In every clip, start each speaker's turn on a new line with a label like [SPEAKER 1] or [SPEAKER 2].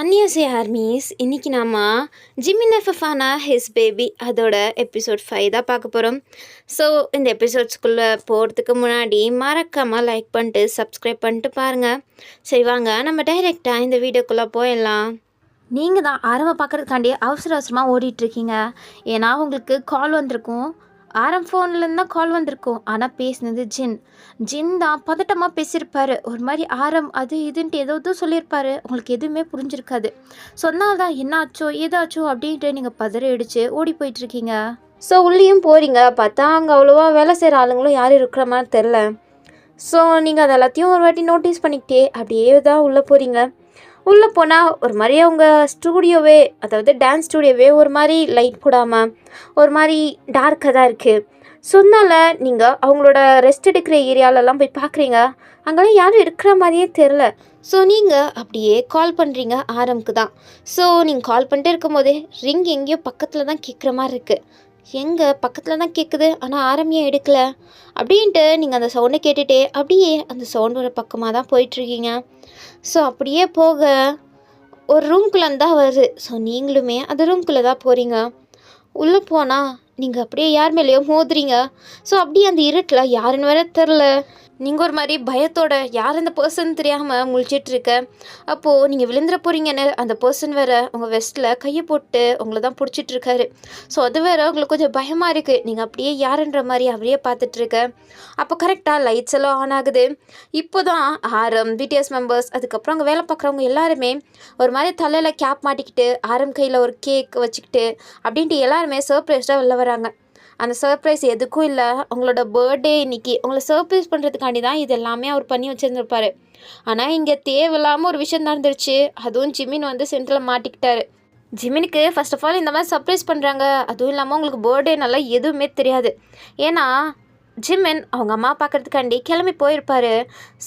[SPEAKER 1] அன்னியாசே armies இன்றைக்கி நாம Jimin எஃப்எஃபானா his baby அதோட எபிசோட் 5 தான் பார்க்க போகிறோம். ஸோ இந்த எபிசோட்ஸ்குள்ளே போகிறதுக்கு முன்னாடி மறக்காமல் லைக் பண்ணிட்டு சப்ஸ்கிரைப் பண்ணிட்டு பாருங்கள். சரி வாங்க நம்ம டைரெக்டாக இந்த வீடியோக்குள்ளே போயிடலாம்.
[SPEAKER 2] நீங்கள் தான் ஆரம்ப பார்க்குறதுக்காண்டி அவசரமாக ஓடிட்டுருக்கீங்க. ஏன்னா உங்களுக்கு கால் வந்திருக்கும். ஆரம் ஃபோன்லேருந்து தான் கால் வந்திருக்கும். ஆனால் பேசினது ஜின் தான் பதட்டமாக பேசியிருப்பார். ஒரு மாதிரி ஆரம் அது இதுன்ட்டு ஏதோ சொல்லியிருப்பார். உங்களுக்கு எதுவுமே புரிஞ்சிருக்காது. ஸோ அதனால தான் என்னாச்சோ ஏதாச்சோ அப்படின்ட்டு நீங்கள் பதற அடித்து ஓடி போயிட்டுருக்கீங்க.
[SPEAKER 1] ஸோ உள்ளேயும் போகிறீங்க. பார்த்தா அங்கே அவ்வளோவா வேலை செய்கிற ஆளுங்களும் யாரும் இருக்கிற மாதிரி தெரில. ஸோ நீங்கள் அது எல்லாத்தையும் ஒரு வாட்டி நோட்டீஸ் பண்ணிக்கிட்டே அப்படியே தான் உள்ளே போகிறீங்க. உள்ளே போனால் ஒரு மாதிரி அவங்க ஸ்டூடியோவே, அதாவது டான்ஸ் ஸ்டூடியோவே ஒரு மாதிரி லைட் போடாமல் ஒரு மாதிரி டார்க்காக தான் இருக்குது. ஸோ அதனால் நீங்கள் அவங்களோட ரெஸ்ட் எடுக்கிற ஏரியாலெல்லாம் போய் பார்க்குறீங்க. அங்கெல்லாம் யாரும் இருக்கிற மாதிரியே தெரில. ஸோ நீங்கள் அப்படியே கால் பண்ணுறீங்க ஆரம்க்கு தான். ஸோ நீங்கள் கால் பண்ணிட்டு இருக்கும் போதே ரிங் எங்கேயோ பக்கத்தில் தான் கேட்குற மாதிரி இருக்குது. எங்கே பக்கத்தில் தான் கேட்குது, ஆனால் ஆரம் ஏன் எடுக்கலை அப்படின்ட்டு நீங்கள் அந்த சவுண்டை கேட்டுகிட்டே அப்படியே அந்த சவுண்டோட பக்கமாக தான் போயிட்டுருக்கீங்க. ஸோ அப்படியே போக ஒரு ரூம்குள்ளே தான் வருது. ஸோ நீங்களுமே அந்த ரூம்குள்ளே தான் போகிறீங்க. உள்ளே போனால் நீங்கள் அப்படியே யார் மேலேயோ மோதுறீங்க. ஸோ அப்படியே அந்த இருட்டில் யாருன்னு வேற தெரில. நீங்கள் ஒரு மாதிரி பயத்தோட யார் அந்த பர்சன் தெரியாமல் முழிச்சிட்ருக்க. அப்போது நீங்கள் விழுந்துட போகிறீங்கன்னு அந்த பர்சன் வேறு உங்கள் வெஸ்ட்டில் கையை போட்டு உங்களை தான் பிடிச்சிட்ருக்காரு. ஸோ அது வேறு உங்களுக்கு கொஞ்சம் பயமாக இருக்குது. நீங்கள் அப்படியே யாருன்ற மாதிரி அவரையே பார்த்துட்ருக்க. அப்போ கரெக்டாக லைட்ஸ் எல்லாம் ஆன் ஆகுது. இப்போ தான் ஆரம், பிடிஎஸ் மெம்பர்ஸ், அதுக்கப்புறம் அங்கே வேலை பார்க்குறவங்க எல்லாருமே ஒரு மாதிரி தலையில் கேப் மாட்டிக்கிட்டு ஆரம் கையில் ஒரு கேக் வச்சுக்கிட்டு அப்படின்ட்டு எல்லாருமே சர்ப்ரைஸ்டாக வெளில வராங்க. அந்த சர்ப்ரைஸ் எதுக்கும் இல்லை, அவங்களோட பர்த்டே இன்னைக்கு அவங்கள சர்ப்ரைஸ் பண்ணுறதுக்காண்டி தான் இது எல்லாமே அவர் பண்ணி வச்சுருந்துருப்பாரு. ஆனால் இங்கே தேவையில்லாமல் ஒரு விஷயம் நடந்துருச்சு. அதுவும் ஜிமின் வந்து சென்டரில் மாட்டிக்கிட்டாரு. ஜிமினுக்கு ஃபர்ஸ்ட் ஆஃப் ஆல் இந்த மாதிரி சர்ப்ரைஸ் பண்ணுறாங்க, அதுவும் இல்லாமல் உங்களுக்கு பர்த்டே நல்லா எதுவுமே தெரியாது. ஏன்னா ஜிமின் அவங்க அம்மா பார்க்குறதுக்காண்டி கிளம்பி போயிருப்பார்.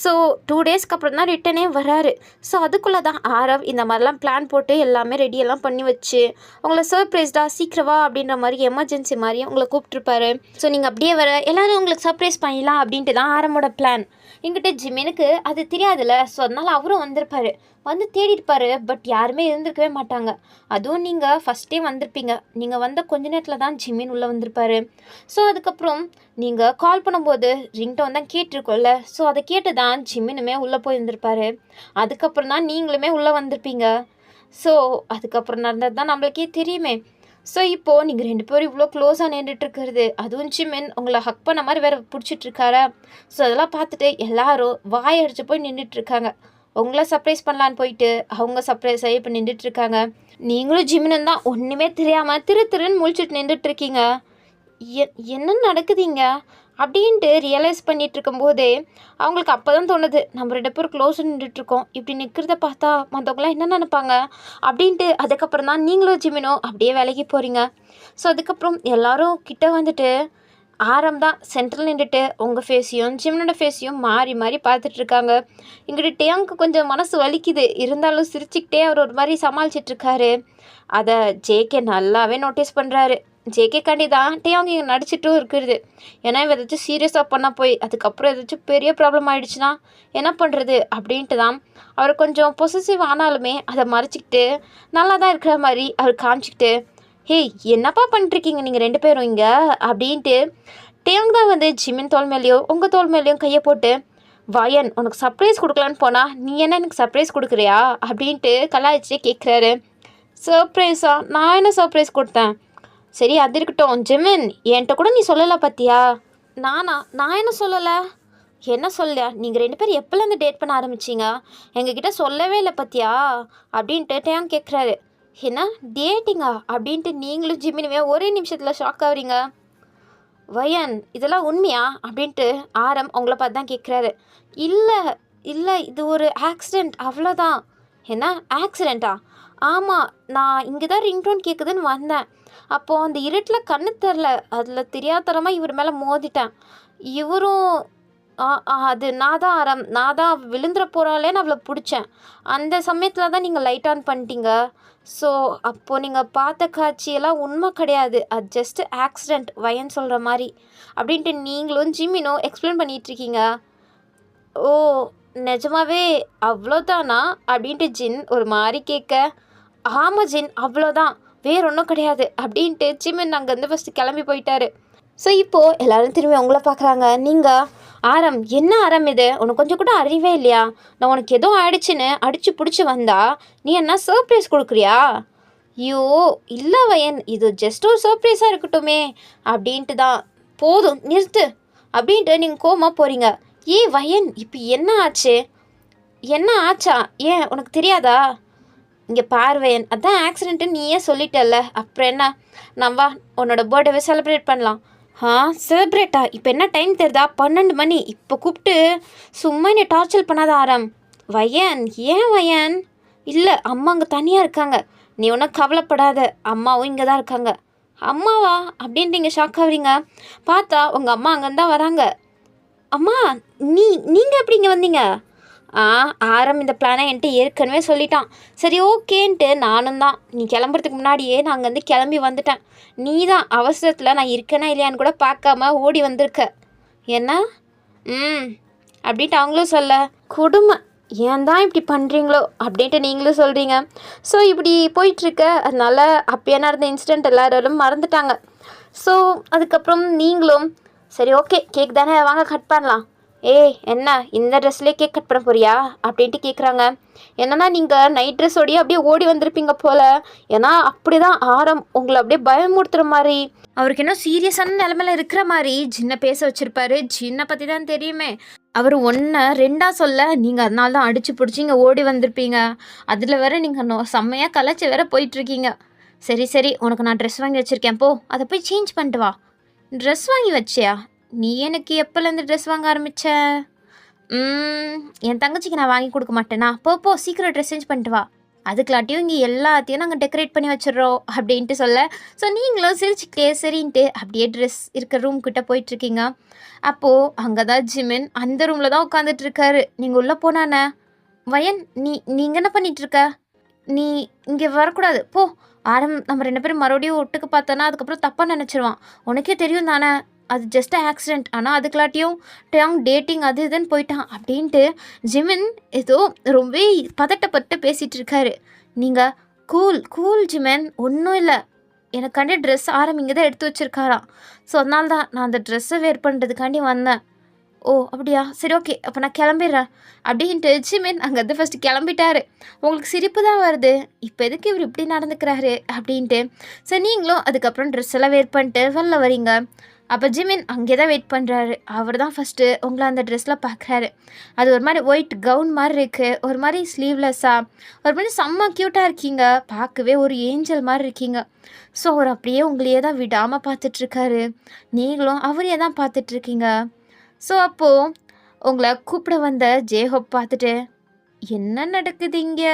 [SPEAKER 1] ஸோ 2 டேஸ்க்கு அப்புறம் தான் ரிட்டனே வராரு. ஸோ அதுக்குள்ளே தான் ஆரவ் இந்த மாதிரிலாம் பிளான் போட்டு எல்லாமே ரெடியெல்லாம் பண்ணி வச்சு உங்களை சர்ப்ரைஸ்டாக சீக்கிரவா அப்படின்ற மாதிரி எமர்ஜென்சி மாதிரி உங்களை கூப்பிட்ருப்பாரு. ஸோ நீங்கள் அப்படியே வர எல்லோரும் உங்களுக்கு சர்ப்ரைஸ் பண்ணிடலாம் அப்படின்ட்டு தான் ஆரம்போட பிளான். எங்கிட்ட ஜிமினுக்கு அது தெரியாதுல்ல. ஸோ அதனால் அவரும் வந்திருப்பார், வந்து தேடிருப்பார். பட் யாருமே இருந்திருக்கவே மாட்டாங்க. அதுவும் நீங்கள் ஃபஸ்ட்டே வந்திருப்பீங்க. நீங்கள் வந்த கொஞ்ச நேரத்தில் தான் ஜிமின் உள்ளே வந்திருப்பார். ஸோ அதுக்கப்புறம் நீங்கள் கால் பண்ணும்போது ரிங்டோன் தான் கேட்டிருக்கோம்ல. ஸோ அதை கேட்டு தான் ஜிமினுமே உள்ளே போயிருந்திருப்பார். அதுக்கப்புறம் தான் நீங்களுமே உள்ளே வந்திருப்பீங்க. ஸோ அதுக்கப்புறம் நடந்தது தான் நம்மளுக்கே தெரியுமே. ஸோ இப்போது நீங்கள் 2 பேரும் இவ்வளோ க்ளோஸாக நின்றுட்டுருக்கிறது, அதுவும் ஜிமின் உங்களை ஹக் பண்ண மாதிரி வேறு பிடிச்சிட்ருக்காரா. ஸோ அதெல்லாம் பார்த்துட்டு எல்லாரும் வாயடிச்சு போய் நின்றுட்டுருக்காங்க. உங்களை சர்ப்ரைஸ் பண்ணலான்னு போயிட்டு அவங்க சர்ப்ரைஸ் ஆகி இப்போ நின்றுட்டுருக்காங்க. நீங்களும் ஜிமினும் தான் ஒன்றுமே தெரியாமல் திருன்னு முழிச்சிட்டு நின்றுட்டுருக்கீங்க. என்ன நடக்குதுங்க அப்படின்ட்டு ரியலைஸ் பண்ணிகிட்டு இருக்கும்போதே அவங்களுக்கு அப்போ தான் தோணுது, நம்ம 2 பேரும் க்ளோஸாக நின்றுட்டுருக்கோம், இப்படி நிற்கிறத பார்த்தா மற்றவங்களாம் என்ன நினைப்பாங்க அப்படின்ட்டு. அதுக்கப்புறம் தான் நீங்களும் ஜிமினும் அப்படியே வேலைக்கு போகிறீங்க. ஸோ அதுக்கப்புறம் எல்லோரும் கிட்ட வந்துட்டு ஆரம் தான் சென்ட்ரல் நின்றுட்டு உங்கள் ஃபேஸையும் ஜிமினோட ஃபேஸையும் மாறி மாறி பார்த்துட்ருக்காங்க. இங்கிட்ட டேங்க்கு கொஞ்சம் மனசு வலிக்குது, இருந்தாலும் சிரிச்சுக்கிட்டே அவர் ஒரு மாதிரி சமாளிச்சிட்ருக்காரு. அதை ஜேகே நல்லாவே நோட்டீஸ் பண்ணுறாரு. ஜேகே காண்டி தான் டேயாங் இங்கே நடிச்சிட்டும் இருக்கிறது. ஏன்னா ஏதாச்சும் சீரியஸாக பண்ணால் போய் அதுக்கப்புறம் ஏதாச்சும் பெரிய ப்ராப்ளம் ஆகிடுச்சுன்னா என்ன பண்ணுறது அப்படின்ட்டு தான் அவர் கொஞ்சம் பொசசிவ் ஆனாலுமே அதை மறைச்சிக்கிட்டு நல்லா தான் இருக்கிற மாதிரி அவர் காமிச்சிக்கிட்டு, ஹேய் என்னப்பா பண்ணிட்டுருக்கீங்க நீங்கள் 2 பேரும் இங்கே அப்படின்ட்டு டேயாங் தான் வந்து ஜிமின் தோல் மேலேயும் உங்கள் தோல் மேலேயும் கையை போட்டு, வயன் உனக்கு சர்ப்ரைஸ் கொடுக்கலான்னு போனால் நீ என்ன எனக்கு சர்ப்ரைஸ் கொடுக்குறியா அப்படின்ட்டு கலாய்ச்சியே கேட்குறாரு. சர்ப்ரைஸா? நான் என்ன சர்ப்ரைஸ் கொடுத்தேன்? சரி அது இருக்கட்டும் ஜிமின், என்கிட்ட கூட நீ சொல்லலை பார்த்தியா? நான் என்ன சொல்லலை? என்ன சொல்ல? நீங்கள் 2 பேரும் எப்போலேருந்து டேட் பண்ண ஆரம்பிச்சிங்க? எங்ககிட்ட சொல்லவே இல்லை பார்த்தியா அப்படின்ட்டு டேயாங் கேட்குறாரு. என்ன டேட்டிங்கா அப்படின்ட்டு நீங்களும் ஜிமினுமே ஒரே நிமிஷத்தில் ஷாக் ஆகுறீங்க. வயன் இதெல்லாம் உண்மையா அப்படின்ட்டு ஆரம் உங்களை பார்த்து தான் கேட்குறாரு. இல்லை இது ஒரு ஆக்சிடெண்ட் அவ்வளோதான். என்ன ஆக்சிடெண்ட்டா? ஆமாம், நான் இங்கே தான் ரிங்டோன் கேட்குதுன்னு வந்தேன். அப்போது அந்த இருட்டில் கண்ணு தெரில, அதில் தெரியாதரமாக இவர் மேலே மோதிட்டேன். இவரும் அது நான் தான் ஆரம், நான் தான் விழுந்துற போகிறாளே நான் அவளை பிடிச்சேன். அந்த சமயத்தில் தான் நீங்கள் லைட் ஆன் பண்ணிட்டீங்க. ஸோ அப்போது நீங்கள் பார்த்த காட்சியெல்லாம் உண்மை கிடையாது, அது ஜஸ்ட் ஆக்சிடெண்ட் வயன் சொல்கிற மாதிரி அப்படின்ட்டு நீங்களும் ஜிமினும் எக்ஸ்பிளைன் பண்ணிகிட்ருக்கீங்க. ஓ நிஜமாவே அவ்வளோதானா அப்படின்ட்டு ஜின் ஒரு மாதிரி கேட்க, ஆமாம் ஜின் அவ்வளோதான், வேற ஒன்றும் கிடையாது அப்படின்ட்டு ஜிமின் அங்கேருந்து ஃபஸ்ட்டு கிளம்பி போயிட்டாரு. ஸோ இப்போது எல்லாரும் திரும்பி உங்களை பார்க்குறாங்க. நீங்கள் ஆரம், என்ன ஆரம் இது, உனக்கு கொஞ்சம் கூட அறிவே இல்லையா? நான் உனக்கு ஏதோ ஆயிடுச்சுன்னு அடித்து பிடிச்சி வந்தா நீ என்ன சர்ப்ரைஸ் கொடுக்குறியா? ஐயோ இல்லை வயன், இது ஜஸ்ட் ஒரு சர்ப்ரைஸாக இருக்கட்டுமே அப்படின்ட்டு தான். போதும் நிறுத்து அப்படின்ட்டு நீங்கள் கோமா போகிறீங்க. ஏன் வயன், இப்போ என்ன ஆச்சு? என்ன ஆச்சா? ஏன் உனக்கு தெரியாதா? இங்கே பார்வையன், அதான் ஆக்சிடென்ட்டு நீயே சொல்லிட்டல்ல, அப்புறம் என்ன, நான் வா உன்னோட பர்த்டேவை செலிப்ரேட் பண்ணலாம். செலிப்ரேட்டா? இப்போ என்ன டைம் தெரியுதா? 12 மணி. இப்போ கூப்பிட்டு சும்மா நீ டார்ச்சர் பண்ணாத ஆரம். வயன், ஏன் வயன்? இல்லை, அம்மா அங்கே தனியாக இருக்காங்க, நீ ஒன்றும் கவலைப்படாத, அம்மாவும் இங்கே தான் இருக்காங்க. அம்மாவா அப்படின்ட்டு நீங்கள் ஷாக் ஆகுறீங்க. பார்த்தா உங்கள் அம்மா அங்கேருந்து தான் வராங்க. அம்மா, நீங்கள் எப்படி இங்கே வந்தீங்க? ஆரம் இந்த பிளானை என்கிட்ட ஏற்கனவே சொல்லிட்டான். சரி ஓகேன்ட்டு நானும் தான் நீ கிளம்புறதுக்கு முன்னாடியே நான் அங்கேருந்து கிளம்பி வந்துட்டேன். நீ தான் அவசரத்தில் நான் இருக்கேனா இல்லையான்னு கூட பார்க்காம ஓடி வந்திருக்க. என்ன அப்படின்ட்டு அவங்களும் சொல்ல, கொடுமை, ஏன் தான் இப்படி பண்ணுறீங்களோ அப்படின்ட்டு நீங்களும் சொல்கிறீங்க. ஸோ இப்படி போயிட்டுருக்க, அதனால் அப்பயே நடந்த இன்சிடெண்ட் எல்லாரும் மறந்துட்டாங்க. ஸோ அதுக்கப்புறம் நீங்களும் சரி ஓகே கேக் தானே, வாங்க கட் பண்ணலாம். என்ன இந்த ட்ரெஸ்லேயே கேக் கட் பண்ண போறியா அப்படின்ட்டு கேட்குறாங்க. என்னன்னா நீங்கள் நைட் ட்ரெஸ்ஸோடையே அப்படியே ஓடி வந்திருப்பீங்க போல். ஏன்னா அப்படி தான் ஆரம் உங்களை அப்படியே பயமுறுத்துகிற மாதிரி, அவருக்கு என்ன சீரியஸான நிலமையில இருக்கிற மாதிரி ஜின்னை பேச வச்சுருப்பாரு. ஜின்னை பற்றி தான் தெரியுமே. அவர் 1 2 சொல்ல, நீங்கள் அதனால தான் அடித்து பிடிச்சி இங்கே ஓடி வந்திருப்பீங்க. அதில் வேற நீங்கள் செம்மையாக கலைச்சி வேற போயிட்டுருக்கீங்க. சரி உனக்கு நான் ட்ரெஸ் வாங்கி வச்சுருக்கேன், போ அதை போய் சேஞ்ச் பண்ணிட்டு வா. ட்ரெஸ் வாங்கி வச்சியா? நீ எனக்கு எப்போலேருந்து ட்ரெஸ் வாங்க ஆரம்பித்த? என் தங்கச்சிக்கு நான் வாங்கி கொடுக்க மாட்டேனா? போ சீக்கிரம் ட்ரெஸ் சேஞ்ச் பண்ணிட்டு வா. அதுக்குலாட்டியும் இங்கே எல்லாத்தையும் நாங்கள் டெக்கரேட் பண்ணி வச்சிடுறோம் அப்படின்ட்டு சொல்ல, ஸோ நீங்களும் சிரிச்சுக்கிட்டே சரின்ட்டு அப்படியே ட்ரெஸ் இருக்கிற ரூம் கிட்டே போயிட்டுருக்கீங்க. அப்போது அங்கே தான் ஜிமின் அந்த ரூமில் தான் உட்காந்துட்ருக்காரு. நீங்கள் உள்ளே போனானே. வயன், நீங்கள் என்ன பண்ணிகிட்ருக்க? நீ இங்கே வரக்கூடாது, போ. ஆரம் நம்ம 2 பேரும் மறுபடியும் ஒட்டுக்கு பார்த்தோன்னா அதுக்கப்புறம் தப்பாக நினச்சிருவான். உனக்கே தெரியும் தானே, அது ஜஸ்ட் ஆக்சிடெண்ட். ஆனால் அதுக்குலாட்டியும் டேட்டிங் அது இதுன்னு போயிட்டான் அப்படின்ட்டு ஜிமின் ஏதோ ரொம்ப பதட்டப்பட்டு பேசிகிட்டு இருக்காரு. நீங்கள் கூல் ஜிமின், ஒன்றும் இல்லை, எனக்கு கண்ட ட்ரெஸ் ஆரம் இங்கே தான் எடுத்து வச்சுருக்காராம். ஸோ அதனால தான் நான் அந்த ட்ரெஸ்ஸை வேர் பண்ணுறதுக்காண்டி வந்தேன். ஓ அப்படியா, சரி ஓகே, அப்போ நான் கிளம்பிடுறேன் அப்படின்ட்டு ஜிமின் அங்கேருந்து ஃபஸ்ட்டு கிளம்பிட்டாரு. உங்களுக்கு சிரிப்பு தான் வருது, இப்போ எதுக்கு இவர் இப்படி நடந்துக்கிறாரு அப்படின்ட்டு. சரி நீங்களும் அதுக்கப்புறம் ட்ரெஸ் எல்லாம் வேர் பண்ணிட்டு வெளில வரீங்க. அப்போ ஜிமின் அங்கே தான் வெயிட் பண்ணுறாரு. அவர் தான் ஃபஸ்ட்டு உங்களை அந்த ட்ரெஸ்ஸில் பார்க்குறாரு. அது ஒரு மாதிரி ஒயிட் கவுன் மாதிரி இருக்குது, ஒரு மாதிரி ஸ்லீவ்லெஸ்ஸாக, ஒரு மாதிரி செம்ம க்யூட்டாக இருக்கீங்க, பார்க்கவே ஒரு ஏஞ்சல் மாதிரி இருக்கீங்க. ஸோ அவர் அப்படியே உங்களையே தான் விடாமல் பார்த்துட்ருக்காரு. நீங்களும் அவரையே தான் பார்த்துட்ருக்கீங்க. ஸோ அப்போது உங்களை கூப்பிட வந்த ஜேஹோப் பார்த்துட்டு, என்ன நடக்குது இங்கே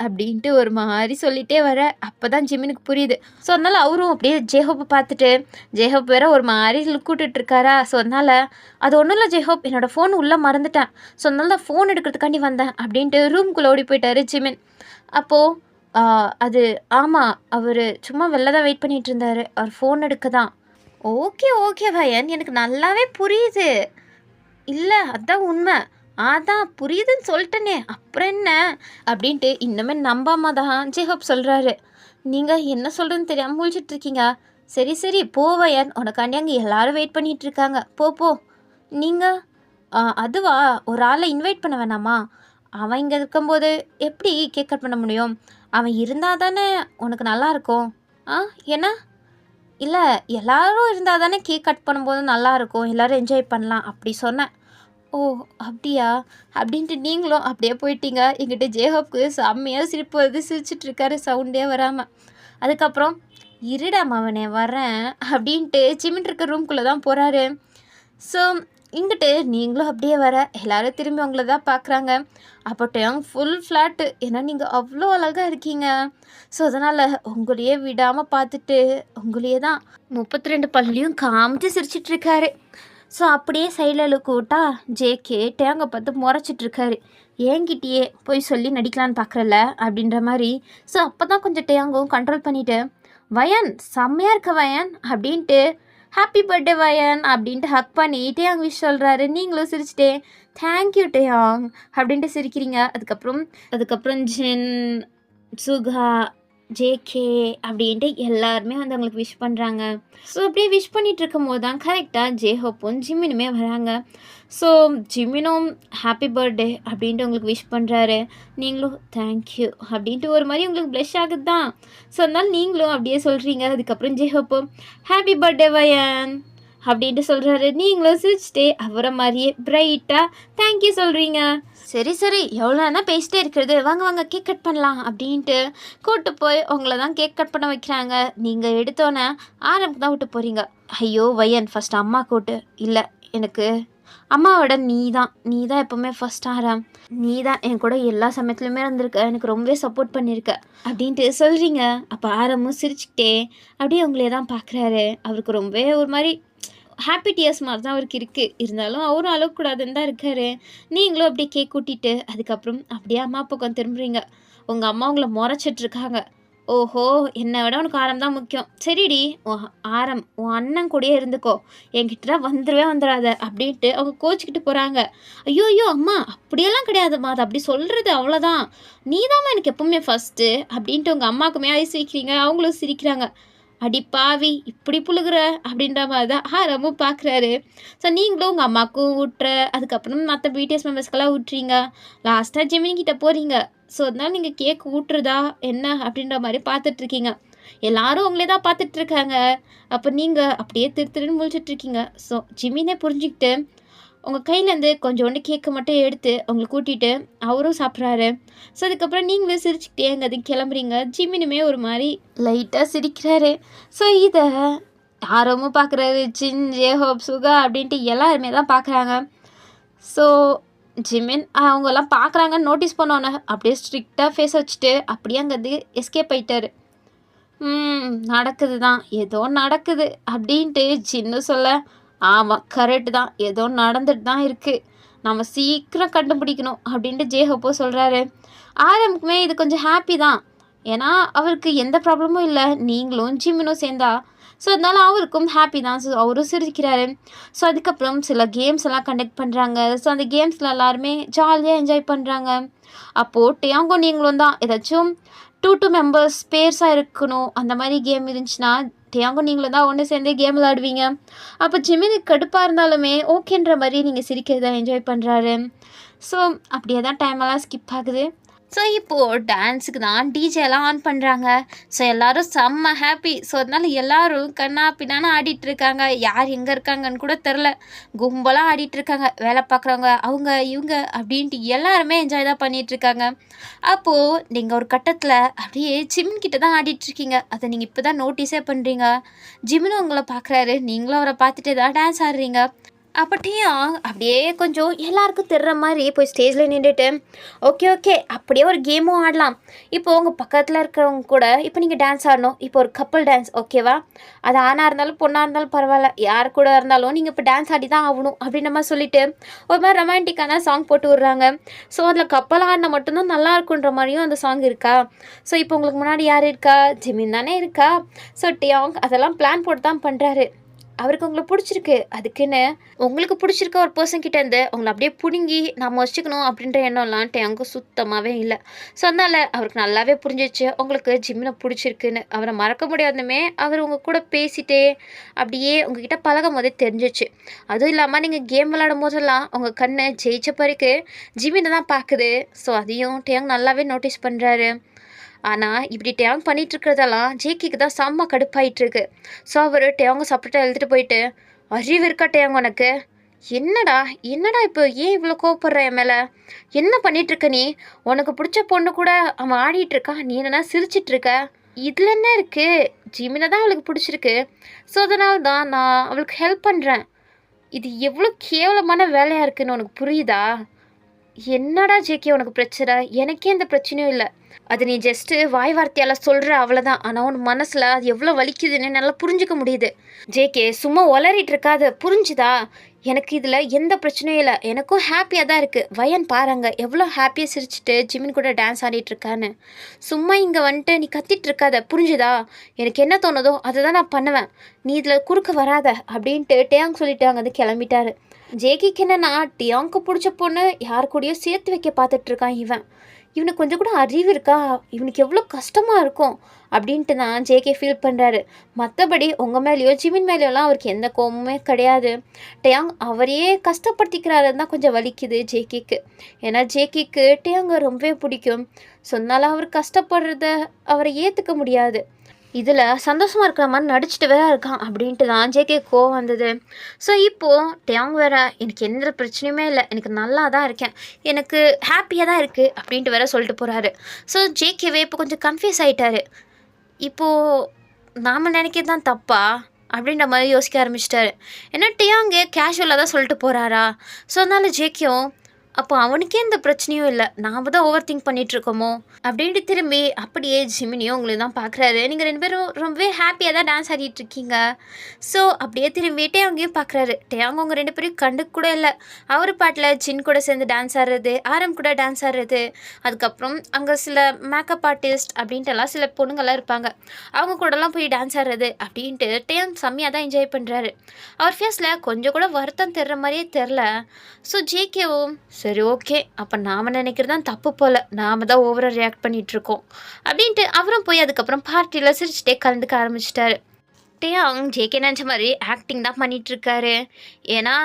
[SPEAKER 1] அப்படின்ட்டு ஒரு மாதிரி சொல்லிகிட்டே வர. அப்போ தான் ஜிமினுக்கு புரியுது. ஸோ அதனால் அவரும் அப்படியே ஜேஹோப்பை பார்த்துட்டு, ஜேஹோப் வேற ஒரு மாதிரி லுக் விட்டுட்ருக்காரா. ஸோ அதனால் அது ஒன்றும் இல்லை ஜேஹோப், என்னோடய ஃபோன் உள்ளே மறந்துட்டேன், ஸோ அதனால தான் ஃபோன் எடுக்கிறதுக்காண்டி வந்தேன் அப்படின்ட்டு ரூம்குள்ளே ஓடி போயிட்டாரு ஜிமின். அப்போது அது ஆமாம், அவர் சும்மா வெளில தான் வெயிட் பண்ணிகிட்டு இருந்தார், அவர் ஃபோன் எடுக்க தான். ஓகே வயன், எனக்கு நல்லாவே புரியுது. இல்லை அதான் உண்மை, அதான் புரியுதுன்னு சொல்லிட்டேனே, அப்புறம் என்ன அப்படின்ட்டு இன்னுமே நம்பாம தான் ஜேஹோப் சொல்கிறாரு. நீங்கள் என்ன சொல்கிறதுன்னு தெரியாமல் முழிச்சிட்ருக்கீங்க. சரி போவயன், உனக்காண்டி அங்கே எல்லாரும் வெயிட் பண்ணிகிட்ருக்காங்க, போ. நீங்கள் அதுவா, ஒரு ஆளை இன்வைட் பண்ண வேணாமா? அவன் இங்கே இருக்கும்போது எப்படி கேக் கட் பண்ண முடியும்? அவன் இருந்தால் தானே உனக்கு நல்லாயிருக்கும். என்ன? இல்லை, எல்லோரும் இருந்தால் தானே கேக் கட் பண்ணும்போது நல்லாயிருக்கும், எல்லோரும் என்ஜாய் பண்ணலாம் அப்படி சொன்னேன். ஓ அப்படியா அப்படின்ட்டு நீங்களும் அப்படியே போயிட்டீங்க. எங்கிட்ட ஜேஹோப்க்கு செம்மையாக சிரிப்பு வருது, சிரிச்சிட்ருக்காரு சவுண்டே வராமல். அதுக்கப்புறம் இருடாம அவனே வரேன் அப்படின்ட்டு ஜிமின் இருக்க ரூம்குள்ளே தான் போகிறாரு. ஸோ இங்கிட்டு நீங்களும் அப்படியே வர, எல்லோரும் திரும்பி உங்களை தான் பார்க்குறாங்க. அப்போ டேங் ஃபுல் ஃப்ளாட்டு, ஏன்னா நீங்கள் அவ்வளோ அழகாக இருக்கீங்க. ஸோ அதனால் உங்களையே விடாமல் பார்த்துட்டு உங்களையே தான் 32 பல்லையும் காமிச்சு சிரிச்சிட்ருக்காரு. ஸோ அப்படியே சைடில் லுக்கு விட்டா ஜேகே டேங்கை பார்த்து முறைச்சிட்ருக்காரு. ஏங்கிட்டேயே போய் சொல்லி நடிக்கலான்னு பார்க்குறல அப்படின்ற மாதிரி. ஸோ அப்போ தான் கொஞ்சம் டேங்கும் கண்ட்ரோல் பண்ணிவிட்டு, வயன் செம்மையாக இருக்க வயன் அப்படின்ட்டு
[SPEAKER 2] ஹாப்பி பர்த்டே வயன் அப்படின்ட்டு ஹக் பண்ணி டேயாங் விஷ் சொல்கிறாரு. நீங்களும் சிரிச்சிட்டே தேங்க்யூ டேயாங் அப்படின்ட்டு சிரிக்கிறீங்க. அதுக்கப்புறம் ஜின், சுகா, ஜேகே அப்படின்ட்டு எல்லாருமே வந்து அவங்களுக்கு விஷ் பண்ணுறாங்க. ஸோ அப்படியே விஷ் பண்ணிட்டு இருக்கும் போது தான் கரெக்டாக ஜேஹோப்பும் ஜிமினுமே வராங்க. ஸோ ஜிமினும் ஹாப்பி பர்த்டே அப்படின்ட்டு உங்களுக்கு விஷ் பண்ணுறாரு. நீங்களும் தேங்க்யூ அப்படின்ட்டு ஒரு மாதிரி உங்களுக்கு ப்ளஷ் ஆகுது தான். ஸோ அதனால நீங்களும் அப்படியே சொல்கிறீங்க. அதுக்கப்புறம் ஜேஹோப்பும் ஹாப்பி பர்த்டே வயன் அப்படின்ட்டு சொல்கிறாரு. நீங்களும் சிரிச்சிட்டே அவரை மாதிரியே பிரைட்டாக தேங்க்யூ சொல்கிறீங்க. சரி எவ்வளோ தான் பேசிட்டே இருக்கிறது, வாங்க கேக் கட் பண்ணலாம் அப்படின்ட்டு கூப்பிட்டு போய் உங்களை தான் கேக் கட் பண்ண வைக்கிறாங்க. நீங்கள் எடுத்தோன்னே ஆரம்புக்கு தான் விட்டு போகிறீங்க. ஐயோ வயன் ஃபஸ்ட் அம்மா கூட்டு. இல்லை எனக்கு அம்மாவோட நீ தான் எப்போவுமே ஃபஸ்ட் ஆரம். நீ தான் என் கூட எல்லா சமயத்துலையுமே இருந்திருக்க, எனக்கு ரொம்பவே சப்போர்ட் பண்ணியிருக்க அப்படின்ட்டு சொல்கிறீங்க. அப்போ ஆரமும் சிரிச்சுக்கிட்டே அப்படியே உங்களே தான் பார்க்குறாரு. அவருக்கு ரொம்பவே ஒரு மாதிரி ஹாப்பி டியர்ஸ் மாதிரி தான் அவருக்கு இருக்குது. இருந்தாலும் அவரும் அழக்கூடாதுன்னு தான் இருக்கார். நீங்களும் அப்படியே கேக் கூட்டிட்டு அதுக்கப்புறம் அப்படியே அம்மா பக்கம் திரும்புறீங்க. உங்கள் அம்மா உங்களை முறைச்சிட்ருக்காங்க. ஓஹோ, என்னை விட உனக்கு ஆரம் தான் முக்கியம். சரிடி ஆரம், உன் அண்ணன் கூடயே இருந்துக்கோ, என்கிட்ட வந்துடாத அப்படின்ட்டு அவங்க கோச்சிக்கிட்டு போகிறாங்க. ஐயோ அம்மா அப்படியெல்லாம் கிடையாதும்மா, அது அப்படி சொல்கிறது அவ்வளோதான், நீ தாம்மா எனக்கு எப்பவுமே ஃபஸ்ட்டு அப்படின்ட்டு உங்கள் அம்மாவுக்குமே சிரிக்கிறீங்க. அவங்களும் சிரிக்கிறாங்க. அடி பாவி இப்படி புழுகுற அப்படின்ற மாதிரி தான் ஆரமும் பார்க்குறாரு. ஸோ நீங்களும் உங்கள் அம்மாவுக்கும் ஊட்டுற, அதுக்கப்புறம் மற்ற பிடிஎஸ் மெம்பர்ஸ்க்கெல்லாம் ஊட்டுறீங்க. லாஸ்ட்டாக ஜெமினிக்கிட்ட போகிறீங்க. ஸோ அதனால் நீங்கள் கேக் ஊட்டுறதா என்ன அப்படின்ற மாதிரி பார்த்துட்ருக்கீங்க. எல்லாரும் உங்களே தான் பார்த்துட்ருக்காங்க. அப்போ நீங்கள் அப்படியே திருன்னு முழிச்சிட்ருக்கீங்க. ஸோ ஜிமினே புரிஞ்சுக்கிட்டு உங்கள் கையிலேருந்து கொஞ்சோண்டு கேக்கை மட்டும் எடுத்து உங்களை கூட்டிகிட்டு அவரும் சாப்பிட்றாரு. ஸோ அதுக்கப்புறம் நீங்களும் சிரிச்சுக்கிட்டே அங்கே அது கிளம்புறீங்க. ஜிமினுமே ஒரு மாதிரி லைட்டாக சிரிக்கிறாரு. ஸோ இதை ஆரமும் பார்க்குறாரு. ஜின், ஜேஹோப், சுகா அப்படின்ட்டு எல்லாருமே தான் பார்க்குறாங்க. ஸோ ஜிமின் அவங்கெல்லாம் பார்க்குறாங்கன்னு நோட்டீஸ் பண்ணோன்னே அப்படியே ஸ்ட்ரிக்டாக ஃபேஸ் வச்சுட்டு அப்படியே அங்கே எஸ்கேப் ஆகிட்டாரு. நடக்குது தான், ஏதோ நடக்குது அப்படின்ட்டு ஜின்னு சொல்ல, ஆமாம் கரெக்டு தான், ஏதோ நடந்துட்டு தான் இருக்குது, நம்ம சீக்கிரம் கண்டுபிடிக்கணும் அப்படின்ட்டு ஜேஹோப்போ சொல்கிறாரு. ஆரம்புக்குமே இது கொஞ்சம் ஹாப்பி தான். ஏன்னா அவருக்கு எந்த ப்ராப்ளமும் இல்லை, நீங்களும் ஜிமினும் சேர்ந்தா. ஸோ அதனால அவருக்கும் ஹாப்பி தான். ஸோ அவரும் சிரிக்கிறாரு. ஸோ அதுக்கப்புறம் சில கேம்ஸ் எல்லாம் கண்டக்ட் பண்ணுறாங்க. ஸோ அந்த கேம்ஸில் எல்லாருமே ஜாலியாக என்ஜாய் பண்ணுறாங்க. அப்போது டேயாங்கோ நீங்களும் தான் ஏதாச்சும் 2 மெம்பர்ஸ் பேர்ஸாக இருக்கணும் அந்த மாதிரி கேம் இருந்துச்சுன்னா டேயாங்கோ நீங்களும் தான் ஒன்று சேர்ந்து கேம் விளாடுவீங்க. அப்போ ஜிமினுக்கு கடுப்பாக இருந்தாலுமே ஓகேன்ற மாதிரி நீங்கள் சிரிக்கிறத என்ஜாய் பண்ணுறாரு. ஸோ அப்படியே தான் டைமெல்லாம் ஸ்கிப் ஆகுது. ஸோ இப்போது டான்ஸுக்கு தான் டிஜேலாம் ஆன் பண்ணுறாங்க. ஸோ எல்லோரும் செம்ம ஹாப்பி. ஸோ அதனால் எல்லோரும் கண்ணா பின்னான்னு ஆடிட்டுருக்காங்க. யார் எங்கே இருக்காங்கன்னு கூட தெரில, கும்பலாக ஆடிட்டுருக்காங்க. வேலை பார்க்குறவங்க அவங்க இவங்க அப்படின்ட்டு எல்லாருமே என்ஜாய் தான் பண்ணிகிட்ருக்காங்க. அப்போது நீங்கள் ஒரு கட்டத்தில் அப்படியே ஜிமின்கிட்ட தான் ஆடிட்டுருக்கீங்க. அதை நீங்கள் இப்போ தான் நோட்டீஸே பண்ணுறீங்க. ஜிமினும் உங்களை பார்க்குறாரு. நீங்களும் அவரை பார்த்துட்டு தான் டான்ஸ் ஆடுறீங்க. அப்போ டேயாங் அப்படியே கொஞ்சம் எல்லாருக்கும் தெரிற மாதிரி போய் ஸ்டேஜில் நின்றுட்டு ஓகே அப்படியே ஒரு கேமும் ஆடலாம். இப்போ உங்கள் பக்கத்தில் இருக்கிறவங்க கூட இப்போ நீங்கள் டான்ஸ் ஆடணும். இப்போ ஒரு கப்பல் டான்ஸ் ஓகேவா, அது ஆணாக இருந்தாலும் பொண்ணாக இருந்தாலும் பரவாயில்ல, யார் கூட இருந்தாலும் நீங்கள் இப்போ டான்ஸ் ஆடி தான் ஆகணும் அப்படின்ற மாதிரி சொல்லிவிட்டு ஒரு மாதிரி ரொமான்டிக்கான சாங் போட்டு விட்றாங்க. ஸோ அதில் கப்பல் ஆடினா மட்டும்தான் நல்லா இருக்குன்ற மாதிரியும் அந்த சாங் இருக்கா. ஸோ இப்போ உங்களுக்கு முன்னாடி யார் இருக்கா, ஜிமின் தானே இருக்கா. ஸோ டேயாங் அதெல்லாம் பிளான் போட்டு தான் பண்ணுறாரு. அவருக்கு உங்களை பிடிச்சிருக்கு, அதுக்குன்னு உங்களுக்கு பிடிச்சிருக்க ஒரு பர்சன் கிட்டேருந்து உங்களை அப்படியே பிடுங்கி நாம் வச்சுக்கணும் அப்படின்ற எண்ணம்லாம் டேயாங்கு சுத்தமாகவே இல்லை. ஸோ அதனால் அவருக்கு நல்லாவே புரிஞ்சிச்சு உங்களுக்கு ஜிம்மினை பிடிச்சிருக்குன்னு. அவரை மறக்க முடியாதுமே அவர் உங்கள் கூட பேசிட்டே அப்படியே உங்ககிட்ட பழகும் போதே தெரிஞ்சிச்சு. அதுவும் இல்லாமல் நீங்கள் கேம் விளையாடும் போதெல்லாம் உங்கள் கண்ணை ஜெயிச்ச பிறகு ஜிம்மினை தான் பார்க்குது. ஸோ அதையும் டேயாங் நல்லாவே நோட்டீஸ் பண்ணுறாரு. ஆனால் இப்படி டேயாங் பண்ணிகிட்ருக்கிறதெல்லாம் ஜேக்கிக்கு தான் செம்ம கடுப்பாயிட்டுருக்கு. ஸோ அவர் டேயாங்க சப்பரேட்டாக எழுதிட்டு போயிட்டு, அறிவு இருக்கா டேயாங் உனக்கு, என்னடா இப்போ ஏன் இவ்வளோ கோவப்படுற என் மேலே, என்ன பண்ணிகிட்ருக்க நீ, உனக்கு பிடிச்ச பொண்ணு கூட அவன் ஆடிட்டுருக்கா, நீ என்னன்னா சிரிச்சிட்ருக்க, இதில் என்ன இருக்குது, ஜிமினை தான் அவளுக்கு பிடிச்சிருக்கு. ஸோ அதனால தான் நான் அவளுக்கு ஹெல்ப் பண்ணுறேன். இது எவ்வளோ கேவலமான வேலையாக இருக்குதுன்னு உனக்கு புரியுதா,
[SPEAKER 1] என்னடா ஜேகே உனக்கு பிரச்சனை? எனக்கே எந்த பிரச்சனையும் இல்லை. அது நீ ஜஸ்ட்டு வாய் வார்த்தையால் சொல்கிற அவ்வளோதான். ஆனால் உன் மனசில் அது எவ்வளோ வலிக்குதுன்னு நல்லா புரிஞ்சுக்க முடியுது. ஜேகே சும்மா உளறிட்டு இருக்காது, புரிஞ்சுதா? எனக்கு இதில் எந்த பிரச்சனையும் இல்லை. எனக்கும் ஹாப்பியாக தான் இருக்குது. வயன் பாருங்க எவ்வளோ ஹாப்பியாக சிரிச்சிட்டு ஜிமின் கூட டான்ஸ் ஆடிட்டு இருக்கான்னு. சும்மா இங்கே வந்துட்டு நீ கத்திட்டு இருக்காத, புரிஞ்சுதா? எனக்கு என்ன தோணுதோ அதை தான் நான் பண்ணுவேன். நீ இதில் குறுக்க வராத அப்படின்ட்டு டேயாங் சொல்லிட்டு அங்கே வந்து கிளம்பிட்டாரு. ஜேகிக்கு என்னன்னா, டியாங்க்கு பிடிச்ச பொண்ணு யார் கூடயோ சேர்த்து வைக்க பார்த்துட்டு இருக்கான் இவன். இவனுக்கு கொஞ்சம் கூட அறிவு இருக்கா? இவனுக்கு எவ்வளோ கஷ்டமாக இருக்கும் அப்படின்ட்டு தான் ஜேகே ஃபீல் பண்ணுறாரு. மற்றபடி உங்கள் மேலேயோ ஜிமின் மேலேயோலாம் அவருக்கு எந்த கோபமுமே கிடையாது. டேயாங் அவரையே கஷ்டப்படுத்திக்கிறாருன்னு தான் கொஞ்சம் வலிக்குது ஜேகேக்கு. ஏன்னா ஜேகேக்கு டேயாங்க ரொம்பவே பிடிக்கும். சொன்னாலும் அவர் கஷ்டப்படுறத அவரை ஏற்றுக்க முடியாது. இதில் சந்தோஷமாக இருக்கிற மாதிரி நடிச்சிட்டு வேற இருக்கான் அப்படின்ட்டு தான் ஜேகே கோவம் வந்தது. ஸோ இப்போது டேயாங் வேற எனக்கு எந்த பிரச்சனையுமே இல்லை, எனக்கு நல்லா தான் இருக்கேன், எனக்கு ஹாப்பியாக தான் இருக்குது அப்படின்ட்டு வேற சொல்லிட்டு போகிறாரு. ஸோ ஜேகேவே இப்போ கொஞ்சம் கன்ஃபியூஸ் ஆகிட்டாரு. இப்போது நாம் நினைக்கிறது தான் தப்பா அப்படின்ற மாதிரி யோசிக்க ஆரம்பிச்சிட்டாரு. ஏன்னா டேயாங்கே கேஷுவலாக தான் சொல்லிட்டு போகிறாரா? ஸோ அதனால் ஜேகேவும் அப்போ அவனுக்கே எந்த பிரச்சனையும் இல்லை, நாம் தான் ஓவர் திங்க் பண்ணிகிட்ருக்கோமோ அப்படின்ட்டு திரும்பி அப்படியே ஜிமினியும் உங்களுக்கு தான் பார்க்குறாரு. நீங்கள் 2 பேரும் ரொம்பவே ஹாப்பியாக தான் டான்ஸ் ஆடிட்டுருக்கீங்க. ஸோ அப்படியே திரும்பி டேயாங்கையும் பார்க்குறாரு. டேயாங் அவங்க 2 பேரையும் கண்டுக்க கூட இல்லை. அவர் பாட்டில் ஜின் கூட சேர்ந்து டான்ஸ் ஆடுறது, ஆரம் கூட டான்ஸ் ஆடுறது, அதுக்கப்புறம் அங்கே சில மேக்கப் ஆர்டிஸ்ட் அப்படின்ட்டுலாம் சில பொண்ணுங்கள்லாம் இருப்பாங்க, அவங்க கூடலாம் போய் டான்ஸ் ஆடுறது அப்படின்ட்டு டேயாங் செம்மையாக தான் என்ஜாய் பண்ணுறாரு. அவர் ஃபேஸில் கொஞ்சம் கூட வருத்தம் தெரிற மாதிரியே தெரில. ஸோ ஜேகேவும் சரி ஓகே, அப்போ நாம் நினைக்கிறது தான் தப்பு போல், நாம் தான் ஓவராக ரியாக்ட் பண்ணிகிட்ருக்கோம் அப்படின்ட்டு அவரும் போய் அதுக்கப்புறம் பார்ட்டியில் சிரிச்சுட்டே கலந்துக்க ஆரம்பிச்சிட்டாரு. டேயாங் ஜேகே நினச்ச மாதிரி ஆக்டிங் தான் பண்ணிகிட்ருக்காரு. ஏன்னா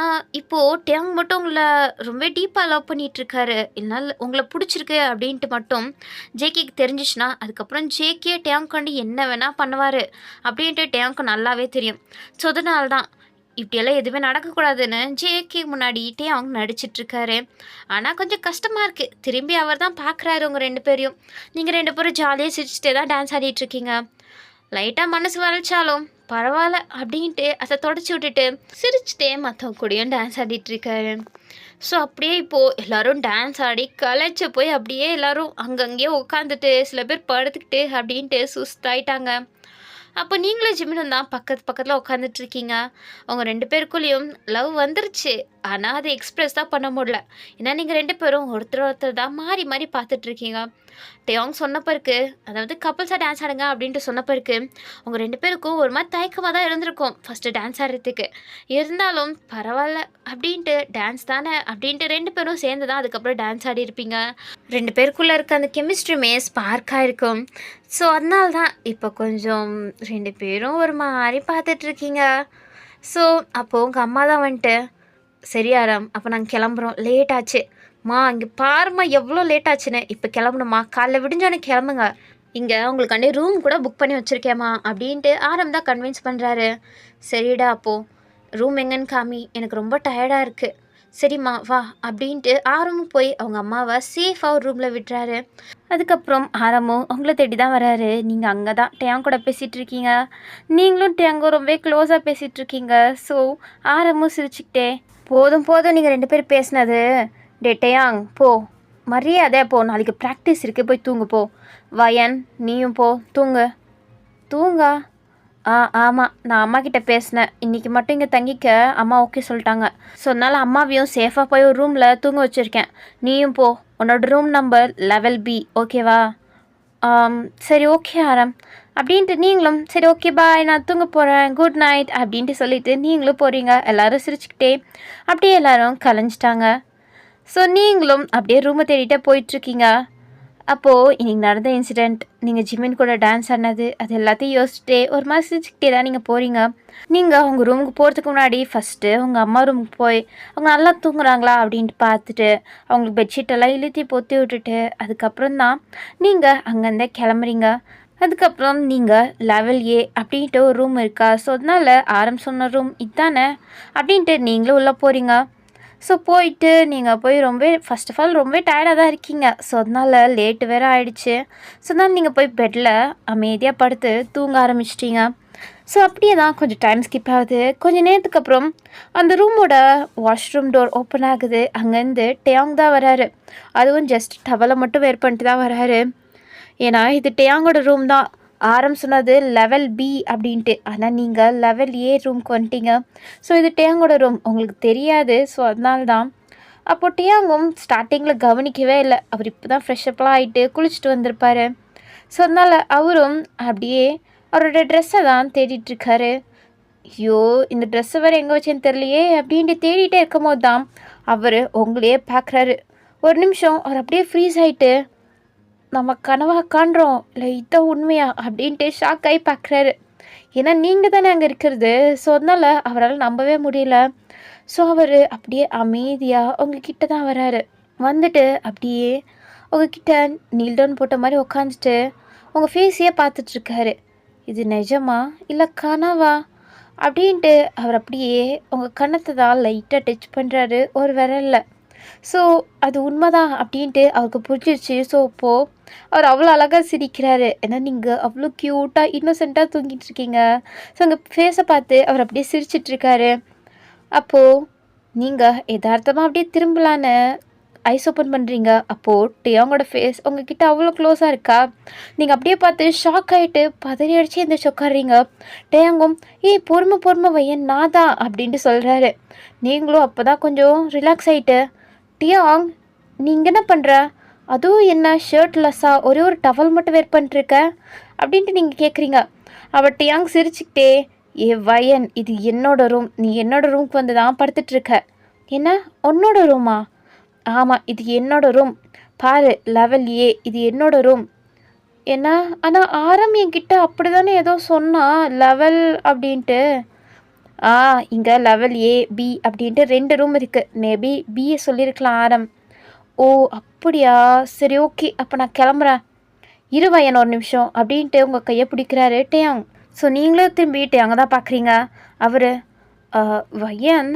[SPEAKER 1] இப்போது டேயாங் மட்டும் உங்களை ரொம்ப டீப்பாக லவ் பண்ணிகிட்ருக்காரு. இதனால் உங்களை பிடிச்சிருக்கு அப்படின்ட்டு மட்டும் ஜேகேக்கு தெரிஞ்சிச்சுன்னா அதுக்கப்புறம் ஜேகே டேயாங் கண்டு என்ன வேணால் பண்ணுவார் அப்படின்ட்டு டேயாங்க்கு நல்லாவே தெரியும். ஸோ அதனால தான் இப்படியெல்லாம் எதுவுமே நடக்கக்கூடாதுன்னு ஜேகே முன்னாடி டேயாங் நடிச்சிட்ருக்காரு. ஆனால் கொஞ்சம் கஷ்டமாக இருக்குது. திரும்பி அவர் தான் பார்க்குறாரு உங்கள் 2 பேரையும். நீங்கள் 2 பேரும் ஜாலியாக சிரிச்சுட்டே தான் டான்ஸ் ஆடிட்டுருக்கீங்க. லைட்டாக மனசு வளைச்சாலும் பரவாயில்ல அப்படின்ட்டு அதை தொடச்சி விட்டுட்டு சிரிச்சுட்டே மற்றவங்க கூடயும் டான்ஸ் ஆடிட்டுருக்காரு. ஸோ அப்படியே இப்போது எல்லோரும் டான்ஸ் ஆடி களைச்சி போய் அப்படியே எல்லோரும் அங்கங்கேயே உட்காந்துட்டு சில பேர் படுத்துக்கிட்டு அப்படின்ட்டு சுஸ்தாயிட்டாங்க. அப்போ நீங்களும் ஜிமினும் தான் பக்கத்தில் உட்காந்துட்ருக்கீங்க. அவங்க 2 பேருக்குள்ளேயும் லவ் வந்துருச்சு. ஆனால் அதை எக்ஸ்ப்ரெஸ் தான் பண்ண முடியல. ஏன்னா நீங்கள் 2 பேரும் ஒருத்தர் தான் மாறி மாறி பார்த்துட்ருக்கீங்க. டேயாங் சொன்ன பிறகு, அதாவது கப்புள்ஸாக டான்ஸ் ஆடுங்க அப்படின்ட்டு சொன்ன பிறகு அவங்க 2 பேருக்கும் ஒரு மாதிரி தயக்கமாக தான் இருந்திருக்கும் ஃபஸ்ட்டு டான்ஸ் ஆடுறதுக்கு. இருந்தாலும் பரவாயில்ல அப்படின்ட்டு டான்ஸ் தானே அப்படின்ட்டு 2 பேரும் சேர்ந்து தான் அதுக்கப்புறம் டான்ஸ் ஆடிருப்பீங்க. 2 பேருக்குள்ளே இருக்க அந்த கெமிஸ்ட்ரியுமே ஸ்பார்க்காக இருக்கும். ஸோ அதனால தான் இப்போ கொஞ்சம் 2 பேரும் ஒரு மாதிரி பார்த்துட்ருக்கீங்க. ஸோ அப்போது உங்கள் அம்மா தான் வந்துட்டு சரி ஆரம், அப்போ நாங்கள் கிளம்புறோம், லேட் ஆச்சு. மா இங்கே பாரும்மா எவ்வளோ லேட் ஆச்சுன்னு, இப்போ கிளம்பணுமா, காலைல விடிஞ்சோன்னே கிளம்புங்க, இங்கே உங்களுக்காண்டி ரூம் கூட புக் பண்ணி வச்சுருக்கேம்மா அப்படின்ட்டு ஆரம் தான் கன்வின்ஸ் பண்ணுறாரு. சரிடா அப்போது ரூம் எங்கன்னு காமி, எனக்கு ரொம்ப டயர்டாக இருக்குது. சரிம்மா வா அப்படின்ட்டு ஆரமும் போய் அவங்க அம்மாவை சேஃபாக ஒரு ரூமில் விட்டுறாரு. அதுக்கப்புறம் ஆரமும் அவங்கள தேடி தான் வராரு. நீங்கள் அங்கே தான் டேயாங் கூட பேசிகிட்டு இருக்கீங்க, நீங்களும் டேயாங்கும் ரொம்ப க்ளோஸாக பேசிகிட்டு இருக்கீங்க. ஸோ ஆரமும் சிரிச்சுக்கிட்டே போதும் நீங்கள் 2 பேர் பேசினது, டேயாங் போ, மரியாதை போ, நாளைக்கு ப்ராக்டிஸ் இருக்குது, போய் தூங்கு போ. வயன் நீயும் போ, தூங்கா. ஆமாம், நான் அம்மா கிட்டே பேசினேன், இன்றைக்கி மட்டும் இங்கே தங்கிக்க அம்மா ஓகே சொல்லிட்டாங்க. ஸோ அதனால் அம்மாவையும் சேஃபாக போய் ஒரு ரூமில் தூங்க வச்சுருக்கேன். நீயும் போ, உன்னோட ரூம் நம்பர் லெவல் B, ஓகேவா? சரி ஓகே ஆரம் அப்படின்ட்டு நீங்களும் சரி ஓகே பாய், நான் தூங்க போகிறேன், குட் நைட் அப்படின்ட்டு சொல்லிவிட்டு நீங்களும் போகிறீங்க. எல்லோரும் சிரிச்சுக்கிட்டே அப்படியே எல்லோரும் கலைஞ்சிட்டாங்க. ஸோ நீங்களும் அப்படியே ரூமை தேடிட்டே போயிட்டுருக்கீங்க. அப்போது இன்றைக்கி நடந்த இன்சிடெண்ட், நீங்கள் ஜிமின் கூட டான்ஸ் ஆடினது, அது எல்லாத்தையும் யோசிச்சுட்டே ஒரு மாதிரி சிரிச்சுக்கிட்டே தான் நீங்கள் போகிறீங்க. நீங்கள் உங்கள் ரூமுக்கு போகிறதுக்கு முன்னாடி ஃபஸ்ட்டு உங்கள் அம்மா ரூமுக்கு போய் அவங்க நல்லா தூங்குறாங்களா அப்படின்ட்டு பார்த்துட்டு அவங்களுக்கு பெட்ஷீட்டெல்லாம் இழுத்தி பொத்தி விட்டுட்டு அதுக்கப்புறம் தான் நீங்கள் அங்கேருந்தே கிளம்புறீங்க. அதுக்கப்புறம் நீங்கள் லெவல் A அப்படின்ட்டு ஒரு ரூம் இருக்கா, ஸோ அதனால் ஆரம் சொன்ன ரூம் இதுதானே அப்படின்ட்டு நீங்களும் உள்ளே போகிறீங்க. ஸோ போயிட்டு நீங்கள் போய் ஃபஸ்ட் ஆஃப் ஆல் ரொம்ப டயர்டாக தான் இருக்கீங்க. ஸோ அதனால் லேட்டு வேறு ஆகிடுச்சு. ஸோ அதனால் நீங்கள் போய் பெட்டில் அமைதியாக படுத்து தூங்க ஆரம்பிச்சிட்டிங்க.
[SPEAKER 2] ஸோ அப்படியே தான் கொஞ்சம் டைம் ஸ்கிப் ஆகுது. கொஞ்சம் நேரத்துக்கு அப்புறம் அந்த ரூமோட வாஷ்ரூம் டோர் ஓப்பன் ஆகுது. அங்கேருந்து டேயாங் தான் வராரு. அதுவும் ஜஸ்ட் டவலை மட்டும் வேர் பண்ணிட்டு தான் வராரு. ஏன்னா இது டேயாங்கோட ரூம் தான். ஆரம் சொன்னது லெவல் பி அப்படின்ட்டு. ஆனால் நீங்கள் லெவல் ஏ ரூம்க்கு வந்துட்டீங்க. ஸோ இது டேயாங்கோட ரூம், உங்களுக்கு தெரியாது. ஸோ அதனால தான். அப்போ டேயாங்கும் ஸ்டார்டிங்கில் கவனிக்கவே இல்லை. அவர் இப்போ தான் ஃப்ரெஷ்அப்லாம் ஆகிட்டு குளிச்சுட்டு வந்திருப்பாரு. ஸோ அதனால் அவரும் அப்படியே அவரோட ட்ரெஸ்ஸை தான் தேடிட்டுருக்காரு. ஐயோ, இந்த ட்ரெஸ்ஸை வேறு எங்கே வச்சேன்னு தெரியலையே அப்படின்ட்டு தேடிட்டே இருக்கும் போது தான் அவர் உங்களையே பார்க்குறாரு. ஒரு நிமிஷம் அவர் அப்படியே ஃப்ரீஸ் ஆகிட்டு, நம்ம கனவா காண்றோம் இல்லை இதான் உண்மையா அப்படின்ட்டு ஷாக் ஆகி பார்க்குறாரு. ஏன்னா நீங்கள் தானே அங்கே இருக்கிறது. ஸோ அதனால் அவரால் நம்பவே முடியல. ஸோ அவர் அப்படியே அமைதியாக உங்ககிட்ட தான் வராரு. வந்துட்டு அப்படியே உங்ககிட்ட நீல் டவுன் போட்ட மாதிரி உக்காந்துட்டு உங்கள் ஃபேஸையே பார்த்துட்ருக்காரு. இது நிஜமா இல்லை கனவா அப்படின்ட்டு அவர் அப்படியே உங்கள் கன்னத்தை தான் லைட்டாக டச் பண்ணுறாரு ஒரு விரலில். ஸோ அது உண்மைதான் அப்படின்ட்டு அவருக்கு புரிஞ்சிருச்சு. ஸோ இப்போது அவர் அவ்வளோ அழகாக சிரிக்கிறாரு. ஏன்னா நீங்கள் அவ்வளோ க்யூட்டாக இன்னோசென்ட்டாக தூங்கிட்டு இருக்கீங்க. ஸோ உங்கள் ஃபேஸை பார்த்து அவர் அப்படியே சிரிச்சிட்ருக்காரு. அப்போது நீங்கள் யதார்த்தமாக அப்படியே திரும்பலான்னு ஐஸ் ஓப்பன் பண்ணுறீங்க. அப்போது டேயாங்கோட ஃபேஸ் உங்ககிட்ட அவ்வளோ க்ளோஸாக இருக்கா. நீங்கள் அப்படியே பார்த்து ஷாக் ஆகிட்டு பதறி அடித்து எந்திரிச்சு உட்காடுறீங்க. டேயாங்கும் பொறுமை வையன் நான் தான் அப்படின்ட்டு சொல்கிறாரு. நீங்களும் அப்போ தான் கொஞ்சம் ரிலாக்ஸ் ஆகிட்டு, டேயாங் நீங்கள் என்ன பண்ணுற, அதுவும் என்ன ஷர்ட்லெஸ்ஸாக ஒரே ஒரு டவல் மட்டும் வேர் பண்ணிட்டுருக்க அப்படின்ட்டு நீங்கள் கேட்குறீங்க. அவள் டேயாங் சிரிச்சுக்கிட்டே, வயன் இது என்னோட ரூம், நீ என்னோடய ரூம்க்கு வந்து தான் படுத்துட்ருக்க. என்ன உன்னோட ரூமா? ஆமாம், இது என்னோட ரூம். பாரு லெவல் ஏ, இது என்னோட ரூம். என்ன ஆனால் ஆரம் என்கிட்ட அப்படி தானே ஏதோ சொன்னா லெவல் அப்படின்ட்டு. இங்கே லெவல் ஏ பி அப்படின்ட்டு 2 ரூம் இருக்குது. மேபி பிஏ சொல்லியிருக்கலாம் ஆரம். ஓ அப்படியா, சரி ஓகே, அப்போ நான் கிளம்புறேன். இருவயன் ஒரு நிமிஷம் அப்படின்ட்டு உங்கள் கையை பிடிக்கிறாரு டேயாங். ஸோ நீங்களும் திரும்பி டேயாங்க தான் பார்க்குறீங்க. அவர் வயன்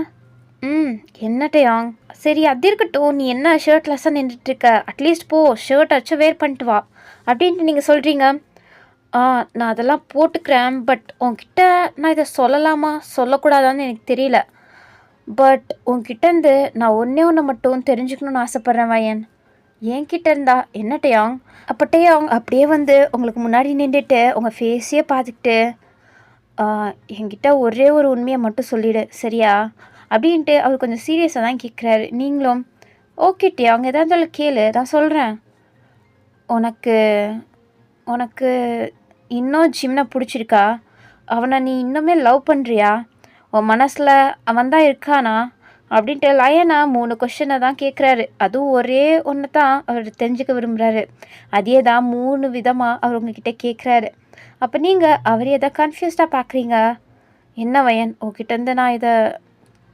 [SPEAKER 2] என்ன டேயாங், சரி அது இருக்கட்டும், நீ என்ன ஷர்ட்லெஸ்ஸாக நின்றுட்டுருக்க, அட்லீஸ்ட் போ ஷர்ட் வச்சு வேர் பண்ணிட்டு வா அப்படின்ட்டு நீங்கள் சொல்கிறீங்க. நான் அதெல்லாம் போட்டுக்கிறேன். பட் உன்கிட்ட நான் இதை சொல்லலாமா சொல்லக்கூடாதான்னு எனக்கு தெரியல. பட் உன்கிட்டேருந்து நான் ஒன்று மட்டும் தெரிஞ்சுக்கணுன்னு ஆசைப்பட்றேன் வயன். என்கிட்ட இருந்தா என்ன டேயாங்? அப்போ டேயாங் அப்படியே வந்து உங்களுக்கு முன்னாடி நின்றுட்டு உங்கள் ஃபேஸையே பார்த்துக்கிட்டு, என்கிட்ட ஒரே ஒரு உண்மையை மட்டும் சொல்லிவிடு சரியா அப்படின்ட்டு அவர் கொஞ்சம் சீரியஸாக தான் கேட்குறாரு. நீங்களும் ஓகே டேயாங், எதாக இருந்தாலும் கேளு, நான் சொல்கிறேன். உனக்கு உனக்கு இன்னும் ஜிம்னை பிடிச்சிருக்கா? அவனை நீ இன்னுமே லவ் பண்ணுறியா? உன் மனசில் அவன் தான் இருக்கானா அப்படின்ட்டு லயனா 3 கொஷனை தான் கேட்குறாரு. அதுவும் ஒரே ஒன்று தான் அவர் தெரிஞ்சுக்க விரும்புகிறாரு. அதே தான் 3 விதமாக அவர் உங்ககிட்ட கேட்குறாரு. அப்போ நீங்கள் அவரே எதை கன்ஃபியூஸ்டாக பார்க்குறீங்க. என்ன வயன், உங்ககிட்டேருந்து நான் இதை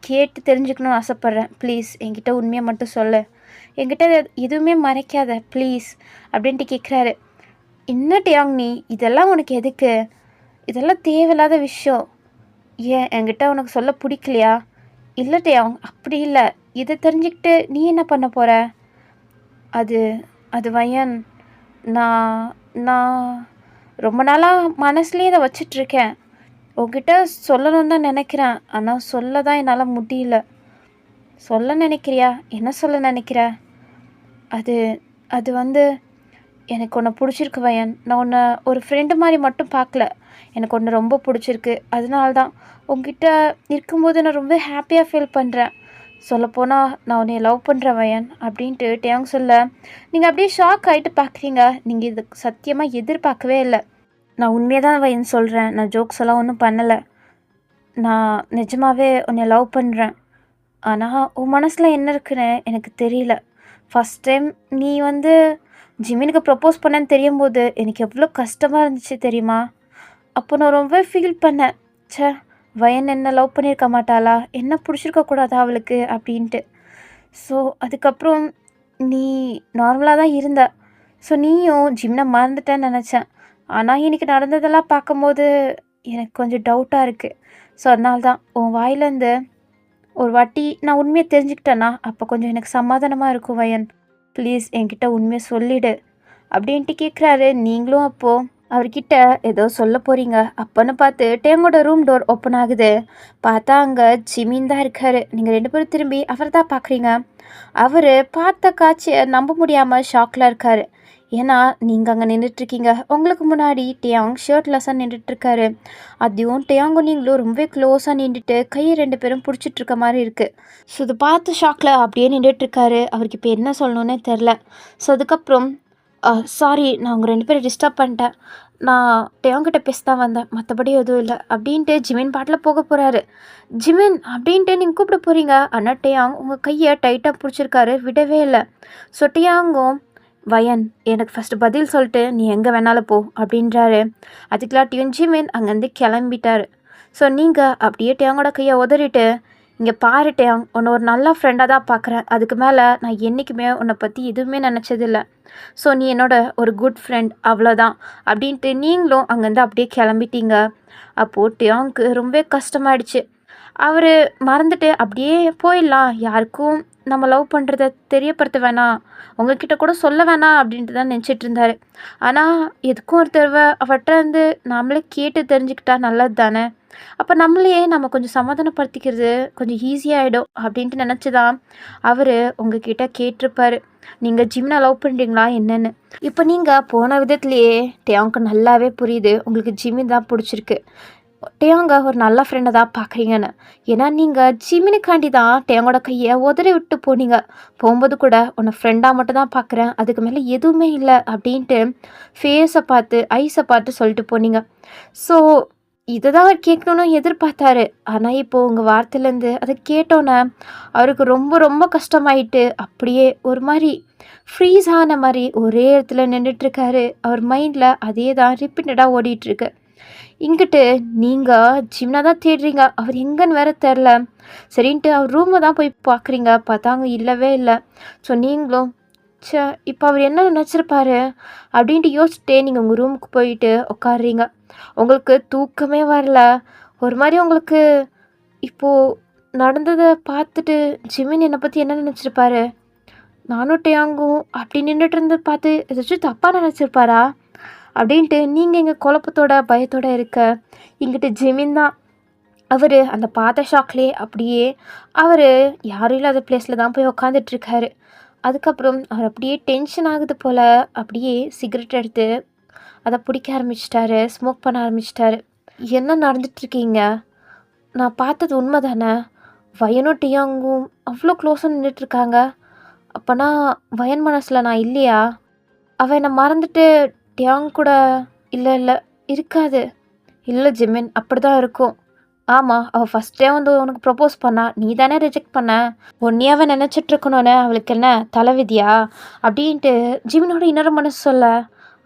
[SPEAKER 2] கேட்டு தெரிஞ்சுக்கணும்னு ஆசைப்பட்றேன். ப்ளீஸ் என்கிட்ட உண்மையை மட்டும் சொல்லு, என்கிட்ட எதுவுமே மறைக்காத ப்ளீஸ் அப்படின்ட்டு கேட்குறாரு. என்ன டேயாங் நீ, இதெல்லாம் உனக்கு எதுக்கு? இதெல்லாம் தேவையில்லாத விஷயம். ஏன் என்கிட்ட உனக்கு சொல்ல பிடிக்கலையா? இல்லை டேயாங் அப்படி இல்லை, இதை தெரிஞ்சுக்கிட்டு நீ என்ன பண்ண போகிற? அது அது வயன், நான் நான் ரொம்ப நாளாக மனசுலேயே இதை வச்சிட்ருக்கேன். உங்ககிட்ட சொல்லணும்னு தான் நினைக்கிறேன், ஆனால் சொல்ல தான் என்னால் முடியல. சொல்ல நினைக்கிறியா? என்ன சொல்ல நினைக்கிற? அது அது வந்து எனக்கு உன்னை பிடிச்சிருக்கு வயன். நான் உன்னை ஒரு ஃப்ரெண்டு மாதிரி மட்டும் பார்க்கல, எனக்கு ஒன்று ரொம்ப பிடிச்சிருக்கு. அதனால தான் உங்ககிட்ட இருக்கும்போது நான் ரொம்ப ஹாப்பியாக ஃபீல் பண்ணுறேன். சொல்லப்போனால் நான் உன்னை லவ் பண்ணுறேன் வயன் அப்படின்ட்டு டேயாங் சொல்ல, நீங்கள் அப்படியே ஷாக் ஆகிட்டு பார்க்குறீங்க. நீங்கள் இது சத்தியமாக எதிர்பார்க்கவே இல்லை. நான் உண்மையாக தான் வயன் சொல்கிறேன், நான் ஜோக்ஸ் எல்லாம் ஒன்றும் பண்ணலை. நான் நிஜமாகவே உன்னை லவ் பண்ணுறேன். ஆனால் உன் மனசில் என்ன இருக்குன்னு எனக்கு தெரியல. ஃபஸ்ட் டைம் நீ வந்து ஜிமினுக்கு ப்ரப்போஸ் பண்ணேன்னு தெரியும் போது எனக்கு எவ்வளோ கஷ்டமாக இருந்துச்சு தெரியுமா? அப்போ நான் ரொம்ப ஃபீல் பண்ணேன், வயன் என்ன லவ் பண்ணியிருக்க மாட்டாளா, என்ன பிடிச்சிருக்கக்கூடாதா அவளுக்கு அப்படின்ட்டு. ஸோ அதுக்கப்புறம் நீ நார்மலாக தான் இருந்த. ஸோ நீயும் ஜிம்னை மறந்துட்டேன்னு நினச்சேன். ஆனால் இன்றைக்கி நடந்ததெல்லாம் பார்க்கும்போது எனக்கு கொஞ்சம் டவுட்டாக இருக்குது. ஸோ அதனால தான் உன் வாயிலேருந்து ஒரு வாட்டி நான் உண்மையை தெரிஞ்சுக்கிட்டேன்னா அப்போ கொஞ்சம் எனக்கு சமாதானமாக இருக்கும் வயன். ப்ளீஸ் என்கிட்ட உண்மையை சொல்லிவிடு அப்படின்ட்டு கேட்குறாரு. நீங்களும் அப்போது
[SPEAKER 1] அவர்கிட்ட ஏதோ சொல்ல போறீங்க அப்பன்னு பார்த்து டேங்கோட ரூம் டோர் ஓப்பன் ஆகுது. பார்த்தா அங்கே ஜிமின் தான் இருக்காரு. நீங்கள் 2 பேரும் திரும்பி அவரை தான் பார்க்குறீங்க. அவர் பார்த்த காட்சியை நம்ப முடியாமல் ஷாக்கில் இருக்காரு. ஏன்னா நீங்கள் அங்கே நின்றுட்டுருக்கீங்க. உங்களுக்கு முன்னாடி டேயாங் ஷர்ட்லெஸ்ஸாக நின்றுட்டுருக்காரு. அதையும் டேயாங்கும் நீங்களும் ரொம்ப க்ளோஸாக நின்றுட்டு கையை 2 பேரும் பிடிச்சிட்டு இருக்க மாதிரி இருக்குது. ஸோ இதை பார்த்து ஷாக்கில் அப்படியே நின்றுட்டுருக்காரு. அவருக்கு இப்போ என்ன சொல்லணுன்னே தெரில. ஸோ அதுக்கப்புறம் சாரி, நான் உங்கள் 2 பேரும் டிஸ்டர்ப் பண்ணிட்டேன். நான் டேயாங்கிட்ட பேச தான் வந்தேன், மற்றபடி எதுவும் இல்லை அப்படின்ட்டு ஜிமின் பாட்டில் போக போகிறாரு. ஜிமின் அப்படின்ட்டு நீங்கள் கூப்பிட போகிறீங்க. ஆனால் டேயாங் உங்கள் கையை டைட்டாக பிடிச்சிருக்காரு, விடவே இல்லை. ஸோ டேயாங்கும் வயன் எனக்கு ஃபஸ்ட்டு பதில் சொல்லிட்டு நீ எங்கே வேணாலும் போ அப்படின்றாரு. அதுக்கெல்லாட்டியும் ஜிமின் அங்கேருந்து கிளம்பிட்டாரு. ஸோ நீங்கள் அப்படியே டேயாங்கோட கையை உதறிட்டு இங்கே பாரு டேயாங், உன்னை ஒரு நல்ல ஃப்ரெண்டாக தான் பார்க்குறேன். அதுக்கு மேலே நான் என்றைக்குமே உன்னை பற்றி எதுவுமே நினச்சதில்ல. ஸோ நீ என்னோட ஒரு குட் ஃப்ரெண்ட், அவ்வளோதான் அப்படின்ட்டு நீங்களும் அங்கேருந்து அப்படியே கிளம்பிட்டீங்க. அப்போது டேயாங்க்கு ரொம்ப கஷ்டமாயிடுச்சு. அவர் மறந்துட்டு அப்படியே போயிடலாம், யாருக்கும் நம்ம லவ் பண்ணுறத தெரியப்படுத்த வேணாம், உங்ககிட்ட கூட சொல்ல வேணாம் அப்படின்ட்டு தான் நினச்சிட்டு இருந்தார். ஆனால் எதுக்கும் ஒரு தடவை அவர்கிட்ட இருந்து நாமளே கேட்டு தெரிஞ்சுக்கிட்டா நல்லது தானே. அப்போ நம்மளையே நம்ம கொஞ்சம் சமாதானப்படுத்திக்கிறது கொஞ்சம் ஈஸியாகிடும் அப்படின்ட்டு நினச்சி தான் அவர் உங்ககிட்ட கேட்டிருப்பார், நீங்கள் ஜிம்னை லவ் பண்ணுறீங்களா என்னன்னு. இப்போ நீங்கள் போன விதத்துலேயே டேயாங்க்கு நல்லாவே புரியுது உங்களுக்கு ஜிமின் தான் பிடிச்சிருக்கு, டேயாங்க ஒரு நல்ல ஃப்ரெண்டை தான் பார்க்குறீங்கன்னு. ஏன்னா நீங்கள் ஜிமினுக்காண்டி தான் டேயாங்கோட கையை உதறி விட்டு போனீங்க. போகும்போது கூட உன்னை ஃப்ரெண்டாக மட்டும் தான் பார்க்குறேன், அதுக்கு மேலே எதுவுமே இல்லை அப்படின்ட்டு ஃபேஸை பார்த்து ஐஸை பார்த்து சொல்லிட்டு போனீங்க. ஸோ இதை தான் அவர் கேட்கணுன்னு எதிர்பார்த்தாரு. ஆனால் இப்போது உங்கள் வார்த்தையிலேருந்து அதை கேட்டோன்னே அவருக்கு ரொம்ப ரொம்ப கஷ்டமாயிட்டு அப்படியே ஒரு மாதிரி ஃப்ரீஸ் ஆன மாதிரி ஒரே இடத்துல நின்றுட்டுருக்காரு. அவர் மைண்டில் அதே தான் ரிப்பீட்டடாக ஓடிட்டுருக்கு. இங்கிட்டு நீங்கள் ஜிம்னா தான் தேடுறீங்க, அவர் எங்கன்னு வேற தெரில. சரின்ட்டு அவர் ரூமை தான் போய் பார்க்குறீங்க, பார்த்தா அங்கே இல்லவே இல்லை. ஸோ நீங்களும் ச்சே இப்போ அவர் என்ன நினச்சிருப்பாரு அப்படின்ட்டு யோசிச்சுட்டே நீங்கள் உங்கள் ரூமுக்கு போயிட்டு உட்காடுறீங்க. உங்களுக்கு தூக்கமே வரல. ஒரு மாதிரி உங்களுக்கு இப்போது நடந்ததை பார்த்துட்டு ஜிமின் என்னை பற்றி என்ன நினச்சிருப்பாரு, நானும் டேயாங்கும் அப்படி நின்றுட்டு இருந்து பார்த்து ஏதாச்சும் தப்பாக நினச்சிருப்பாரா அப்படின்ட்டு நீங்கள் எங்கள் குழப்பத்தோட பயத்தோட இருக்க. இங்கிட்டு ஜிமின் தான் அவர் அந்த பார்த்த ஷாக்லேயே அப்படியே அவர் யாரும் இல்லாத பிளேஸில் தான் போய் உக்காந்துட்ருக்காரு. அதுக்கப்புறம் அவர் அப்படியே டென்ஷன் ஆகுது போல் அப்படியே சிகரெட் எடுத்து அதை பிடிக்க ஆரம்பிச்சிட்டாரு, ஸ்மோக் பண்ண ஆரம்பிச்சிட்டாரு. என்ன நடந்துட்டுருக்கீங்க, நான் பார்த்தது உண்மை தானே, வயனும் டேயாங்கும் அவ்வளோ க்ளோஸாக நின்றுட்டுருக்காங்க. அப்போனா வயன் மனசில் நான் இல்லையா, அவன் என்னை மறந்துட்டு டேயாங் கூட இல்லை இல்லை இருக்காது. இல்லை ஜிமின் அப்படி தான் இருக்கும். ஆமாம், அவள் ஃபஸ்ட்டே வந்து உனக்கு ப்ரப்போஸ் பண்ணா, நீ தானே ரிஜெக்ட் பண்ண. ஒன்றையாவே நினச்சிட்ருக்கணுன்னு அவளுக்கு என்ன தலைவிதியா அப்படின்ட்டு ஜிமினோட இன்னொரு மனசு சொல்ல.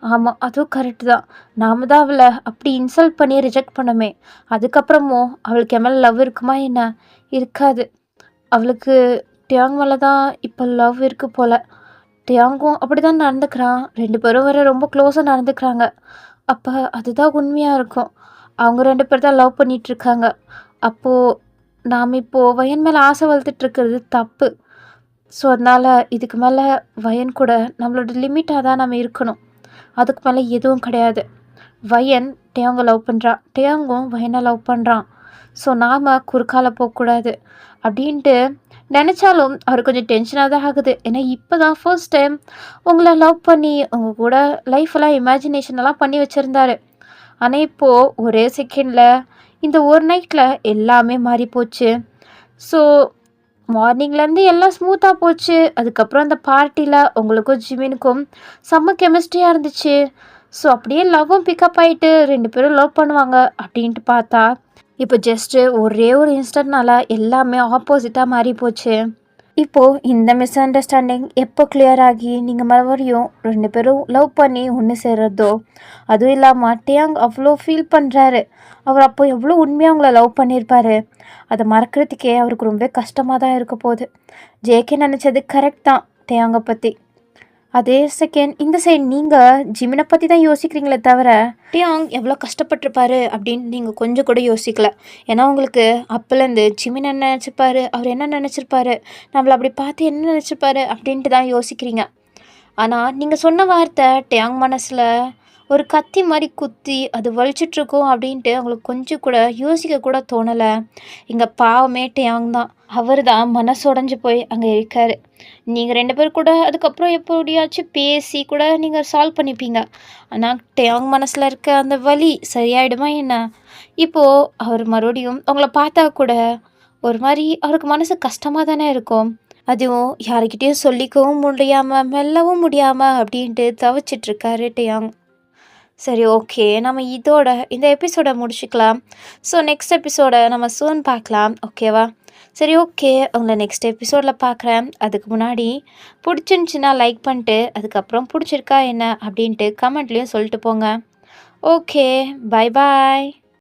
[SPEAKER 1] ஆமாம், அதுவும் கரெக்டு தான். நாம தான் அவளை அப்படி இன்சல்ட் பண்ணி ரிஜெக்ட் பண்ணோமே, அதுக்கப்புறமும் அவளுக்கு என் மேலே லவ் இருக்குமா என்ன, இருக்காது. அவளுக்கு டேயாங் மேலே தான் இப்போ லவ் இருக்குது போல். டேயாங்கும் அப்படி தான் நடந்துக்கிறான், 2 பேரும் வேறு ரொம்ப க்ளோஸாக நடந்துக்கிறாங்க. அப்போ அதுதான் உண்மையாக இருக்கும், அவங்க 2 பேர் தான் லவ் பண்ணிகிட்ருக்காங்க. அப்போது நாம் இப்போது வயன் மேலே ஆசை வளர்த்துட்ருக்கிறது தப்பு. ஸோ அதனால் இதுக்கு மேலே வயன் கூட நம்மளோட லிமிட்டாக தான் நம்ம இருக்கணும், அதுக்கு மேலே எதுவும் கிடையாது. வயன் டேயாங்கை லவ் பண்ணுறான், டேயாங்கும் வயனை லவ் பண்ணுறான். ஸோ நாம் குறுக்கால போகக்கூடாது அப்படின்ட்டு நினச்சாலும் அவர் கொஞ்சம் டென்ஷனாக தான் ஆகுது. ஏன்னா இப்போ தான் ஃபர்ஸ்ட் டைம் உங்களை லவ் பண்ணி உங்கள் கூட லைஃபெல்லாம் இமேஜினேஷனெல்லாம் பண்ணி வச்சுருந்தாரு. ஆனால் இப்போது ஒரே செகண்டில் இந்த ஒரு நைட்டில் எல்லாமே மாறி போச்சு. ஸோ மார்னிங்லேருந்து எல்லாம் ஸ்மூத்தாக போச்சு. அதுக்கப்புறம் அந்த பார்ட்டியில் உங்களுக்கும் ஜிமினுக்கும் செம்ம கெமிஸ்ட்ரியாக இருந்துச்சு. ஸோ அப்படியே லவ்வும் பிக்கப் ஆகிட்டு 2 பேரும் லவ் பண்ணுவாங்க அப்படின்ட்டு பார்த்தா இப்போ ஜஸ்ட்டு ஒரே ஒரு இன்ஸ்டன்ட்னால எல்லாமே ஆப்போசிட்டாக மாறி போச்சு. இப்போது இந்த மிஸ் அண்டர்ஸ்டாண்டிங் எப்போ கிளியர் ஆகி நீங்கள் மறுபடியும் 2 பேரும் லவ் பண்ணி ஒன்று சேர்றதோ, அதுவும் இல்லாமல் டேயாங் அவ்வளோ ஃபீல் பண்ணுறாரு. அவர் அப்போ எவ்வளோ உண்மையாக உங்களை லவ் பண்ணியிருப்பார், அதை மறக்கிறதுக்கே அவருக்கு ரொம்ப கஷ்டமாக தான் இருக்க போகுது. ஜேகே நினச்சது கரெக்ட் தான் டேயாங்கை பற்றி. அதே செகண்ட் இந்த சைடு நீங்கள் ஜிமினை பற்றி தான் யோசிக்கிறீங்களே தவிர டேயாங் எவ்வளோ கஷ்டப்பட்டிருப்பாரு அப்படின்னு நீங்கள் கொஞ்சம் கூட யோசிக்கல. ஏன்னா உங்களுக்கு அப்போலேருந்து ஜிமின் என்ன நினச்சிருப்பாரு, அவர் என்ன நினச்சிருப்பாரு, நம்மளை அப்படி பார்த்து என்ன நினச்சிருப்பாரு அப்படின்ட்டு தான் யோசிக்கிறீங்க. ஆனால் நீங்கள் சொன்ன வார்த்தை டேயாங் மனசில் ஒரு கத்தி மாதிரி குத்தி அது வலிச்சிட்ருக்கோம் அப்படின்ட்டு அவங்களுக்கு கொஞ்சம் கூட யோசிக்க கூட தோணலை. இங்கே பாவமே டேயாங் தான். அவர் தான் மனசு உடஞ்சி போய் அங்கே இருக்காரு. நீங்கள் 2 பேர் கூட அதுக்கப்புறம் எப்படியாச்சும் பேசி கூட நீங்கள் சால்வ் பண்ணிப்பீங்க. ஆனால் டேயாங் மனசில் இருக்க அந்த வலி சரியாயிடுமா என்ன? இப்போது அவர் மறுபடியும் அவங்கள பார்த்தா கூட ஒரு மாதிரி அவருக்கு மனசு கஷ்டமாக தானே இருக்கும். அதுவும் யாருக்கிட்டேயும் சொல்லிக்கவும் முடியாமல் மெல்லவும் முடியாமல் அப்படின்ட்டு தவிச்சிட்ருக்காரு டேயாங். சரி, ஓகே. நம்ம இதோட இந்த எபிசோட முடிச்சுக்கலாம். ஸோ நெக்ஸ்ட் எபிசோட நம்ம சூன் பார்க்கலாம். ஓகேவா? சரி, ஓகே. உங்களை நெக்ஸ்ட் எபிசோடில் பார்க்குறேன். அதுக்கு முன்னாடி பிடிச்சிருந்துச்சின்னா லைக் பண்ணிட்டு அதுக்கப்புறம் பிடிச்சிருக்கா என்ன அப்படின்ட்டு கமெண்ட்லேயும் சொல்லிட்டு போங்க. ஓகே. Bye bye.